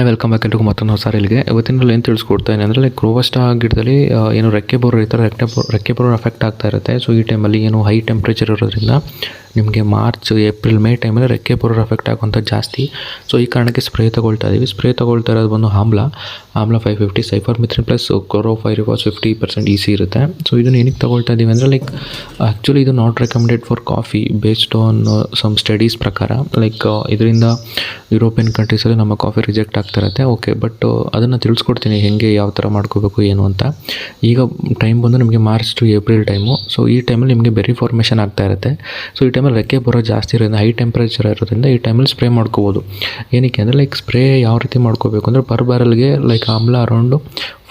Hi welcome back ಎಲ್ರಿಗೂ ಮತ್ತೊಂದು ಹೊಸ ಇಲ್ಲಿಗೆ ಇವತ್ತಿನಲ್ಲಿ ಏನು ತಿಳಿಸ್ಕೊಡ್ತಾ ಇದ್ದೀನಿ ಅಂದರೆ ಲೈಕ್ ರೋಬಸ್ಟಾ ಗಿಡದಲ್ಲಿ ಏನು ರೆಕ್ಕೆ ಬರೋ ಈ ಥರ ರೆಕ್ಕೆ ಬರೋ ಅಫೆಕ್ಟ್ ಆಗ್ತಾ ಇರುತ್ತೆ. ಸೊ ಈ ಟೈಮಲ್ಲಿ ಏನು ಹೈ ಟೆಂಪ್ರೇಚರ್ ಇರೋದ್ರಿಂದ ನಿಮಗೆ ಮಾರ್ಚ್ ಏಪ್ರಿಲ್ ಮೇ ಟೈಮಲ್ಲಿ ರೆಕ್ಕೆ ಬರೋ ಅಫೆಕ್ಟ್ ಆಗುವಂಥ ಜಾಸ್ತಿ. ಸೊ ಈ ಕಾರಣಕ್ಕೆ ಸ್ಪ್ರೇ ತೊಗೊಳ್ತಾ ಇದ್ದೀವಿ. ಸ್ಪ್ರೇ ತೊಗೊಳ್ತಾ ಇರೋದು ಬಂದು ಆಮ್ಲ 550 ಸೈಫರ್ಮೆಥ್ರಿನ್ ಪ್ಲಸ್ ಕ್ಲೋರೋಪೈರಿಫಾಸ್ 50% EC ಇರುತ್ತೆ. ಸೊ ಇದನ್ನು ಏನಕ್ಕೆ ತೊಗೊಳ್ತಾ ಇದ್ದೀವಿ ಅಂದರೆ ಲೈಕ್ ಆ್ಯಕ್ಚುಲಿ ಇದು not recommended for coffee based on some studies ಪ್ರಕಾರ. ಲೈಕ್ ಇದರಿಂದ ಯುರೋಪಿಯನ್ ಕಂಟ್ರೀಸಲ್ಲಿ ನಮ್ಮ ಕಾಫಿ ರಿಜೆಕ್ಟ್ ಆಗ್ತಾ ಇರುತ್ತೆ. ಓಕೆ, ಬಟ್ ಅದನ್ನು ತಿಳಿಸ್ಕೊಡ್ತೀನಿ ಹೇಗೆ ಯಾವ ಥರ ಮಾಡ್ಕೋಬೇಕು ಏನು ಅಂತ. ಈಗ ಟೈಮ್ ಬಂದು ನಿಮಗೆ March to April time. So ಈ ಟೈಮಲ್ಲಿ ನಿಮಗೆ ಬೆರಿ ಫಾರ್ಮೇಷನ್ ಆಗ್ತಾ ಇರುತ್ತೆ. ಸೊ ಈ ಟೈಮಲ್ಲಿ ರೆಕ್ಕೆ ಬರೋ ಜಾಸ್ತಿ ಇರೋದ್ರಿಂದ ಹೈ ಟೆಂಪ್ರೇಚರ್ ಇರೋದ್ರಿಂದ ಈ ಟೈಮಲ್ಲಿ ಸ್ಪ್ರೇ ಮಾಡ್ಕೋಬೋದು. ಏನಕ್ಕೆ ಅಂದರೆ ಲೈಕ್ ಸ್ಪ್ರೇ ಯಾವ ರೀತಿ ಮಾಡ್ಕೋಬೇಕು ಅಂದರೆ ಪರ್ ಬ್ಯಾರಲ್ಗೆ ಲೈಕ್ ಆಮ್ಲ ಅರೌಂಡು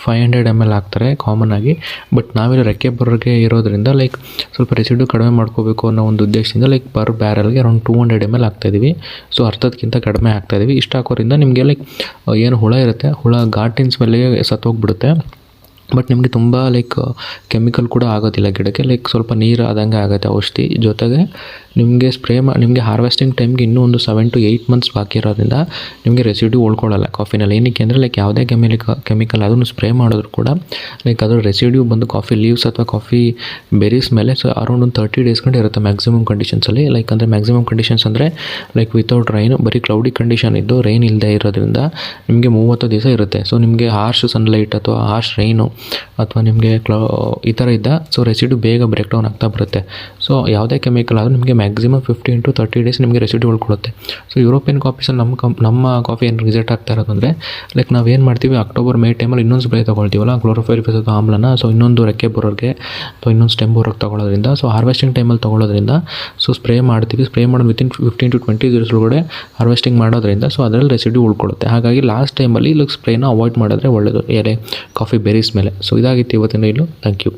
500 ml ಹಾಕ್ತಾರೆ ಕಾಮನ್ ಆಗಿ. ಬಟ್ ನಾವೆಲ್ಲ ರೆಕ್ಕೆ ಬರೋರಿಗೆ ಇರೋದ್ರಿಂದ ಲೈಕ್ ಸ್ವಲ್ಪ ರೆಸಿಡ್ಯೂ ಕಡಿಮೆ ಮಾಡ್ಕೋಬೇಕು ಅನ್ನೋ ಒಂದು ಉದ್ದೇಶದಿಂದ ಲೈಕ್ ಪರ್ ಬ್ಯಾರಲ್ಗೆ ಅರೌಂಡ್ 200 ml ಹಾಕ್ತಾಯಿದ್ದೀವಿ. ಸೊ ಅರ್ಧಕ್ಕಿಂತ ಕಡಿಮೆ ಹಾಕ್ತಾಯಿದ್ದೀವಿ. ಇಷ್ಟು ಹಾಕೋದ್ರಿಂದ ನಿಮಗೆ ಲೈಕ್ ಏನು ಹುಳ ಇರುತ್ತೆ, ಹುಳ ಘಾಟಿನ ಸ್ಮೆಲ್ಗೆ ಸತ್ತೋಗ್ಬಿಡುತ್ತೆ. ಬಟ್ ನಿಮಗೆ ತುಂಬ ಲೈಕ್ ಕೆಮಿಕಲ್ ಕೂಡ ಆಗೋದಿಲ್ಲ ಗಿಡಕ್ಕೆ. ಲೈಕ್ ಸ್ವಲ್ಪ ನೀರು ಆದಂಗೆ ಆಗುತ್ತೆ ಔಷಧಿ ಜೊತೆಗೆ ನಿಮಗೆ ನಿಮಗೆ ಹಾರ್ವೆಸ್ಟಿಂಗ್ ಟೈಮ್ಗೆ ಇನ್ನೂ ಒಂದು 7 to 8 months ಬಾಕಿ ಇರೋದ್ರಿಂದ ನಿಮಗೆ ರೆಸಿಡ್ಯೂ ಉಳ್ಕೊಳ್ಳಲ್ಲ ಕಾಫಿನಲ್ಲಿ. ಏನಕ್ಕೆ ಅಂದರೆ ಲೈಕ್ ಯಾವುದೇ ಕೆಮಿಕಲ್ ಅದನ್ನು ಸ್ಪ್ರೇ ಮಾಡಿದ್ರು ಕೂಡ ಲೈಕ್ ಅದರ ರೆಸಿಡ್ಯೂ ಬಂದು ಕಾಫಿ ಲೀವ್ಸ್ ಅಥವಾ ಕಾಫಿ ಬೆರೀಸ್ ಮೇಲೆ ಸೊ ಅರೌಂಡ್ ಒಂದು 30 days ಗಂಟೆ ಇರುತ್ತೆ ಮ್ಯಾಕ್ಸಿಮಮ್ ಕಂಡೀಷನ್ಸಲ್ಲಿ. ಲೈಕ್ ಅಂದರೆ ಮ್ಯಾಕ್ಸಿಮಮ್ ಕಂಡೀಷನ್ಸ್ ಅಂದರೆ ಲೈಕ್ ವಿತೌಟ್ ರೈನ್, ಬರೀ ಕ್ಲೌಡಿ ಕಂಡೀಷನ್ ಇದ್ದು ರೈನ್ ಇಲ್ಲದೆ ಇರೋದ್ರಿಂದ ನಿಮಗೆ 30 ದಿವಸ ಇರುತ್ತೆ. ಸೊ ನಿಮಗೆ ಹಾರ್ಶ್ ಸನ್ಲೈಟ್ ಅಥವಾ ಹಾರ್ಶ್ ರೈನು ಅಥವಾ ನಿಮಗೆ ಈ ಥರ ಇದ್ದ ಸೊ ರೆಸಿಡ್ಯೂ ಬೇಗ ಬ್ರೇಕ್ ಡೌನ್ ಆಗ್ತಾ ಬರುತ್ತೆ. ಸೊ ಯಾವುದೇ ಕೆಮಿಕಲ್ ಆದರೂ ನಿಮಗೆ ಮ್ಯಾಕ್ಸಿಮಮ್ 15 to 30 days ನಿಮಗೆ ರೆಸಿಡ್ಯೂ ಉಳ್ಕೊಳ್ಳುತ್ತೆ. ಸೊ ಯುರೋಪಿಯನ್ ಕಾಫೀಸಲ್ಲಿ ನಮ್ಮ ಕಾಫಿ ಏನು ರಿಜೆಕ್ಟ್ ಆಗ್ತಾ ಇರೋದು ಅಂದರೆ ಲೈಕ್ ನಾವು ಏನು ಮಾಡ್ತೀವಿ ಅಕ್ಟೋಬರ್ ಮೇ ಟೈಮಲ್ಲಿ ಇನ್ನೊಂದು ಸ್ಪ್ರೇ ತೊಗೊಳ್ತೀವಲ್ಲ ಕ್ಲೋರೋಪೈರಿಫಾಸ್ ಅಥವಾ ಆಮ್ಲನ. ಸೊ ಇನ್ನೊಂದು ರೆಕ್ಕೆ ಬರೋರಿಗೆ ಅಥವಾ ಇನ್ನೊಂದು ಸ್ಟೆಮ್ ಬರೋಕ್ಕೆ ತೊಗೊಳ್ಳೋದ್ರಿಂದ ಸೊ ಹಾರ್ವೆಸ್ಟಿಂಗ್ ಟೈಮಲ್ಲಿ ತೊಗೊಳ್ಳೋದ್ರಿಂದ ಸೊ ಸ್ಪ್ರೇ ಮಾಡ್ತೀವಿ. ಸ್ಪ್ರೇ ಮಾಡೋದು ವಿತಿನ್ 15 to 20 days ಒಳಗಡೆ ಹಾರ್ವೆಸ್ಟಿಂಗ್ ಮಾಡೋದ್ರಿಂದ ಸೊ ಅದರಲ್ಲಿ ರೆಸಿಡ್ಯೂ ಉಳ್ಕೊಳ್ಳುತ್ತೆ. ಹಾಗಾಗಿ ಲಾಸ್ಟ್ ಟೈಮಲ್ಲಿ ಲೈಕ್ ಸ್ಪ್ರೇನ ಅವಾಯ್ಡ್ ಮಾಡಿದ್ರೆ ಒಳ್ಳೆಯದು ಎಲೆ ಕಾಫಿ ಬೆರೀಸ್ ಮೇಲೆ. ಸೊ ಇದಾಗಿತ್ತು ಇವತ್ತಿನ ಇಲ್ಲು. Thank you.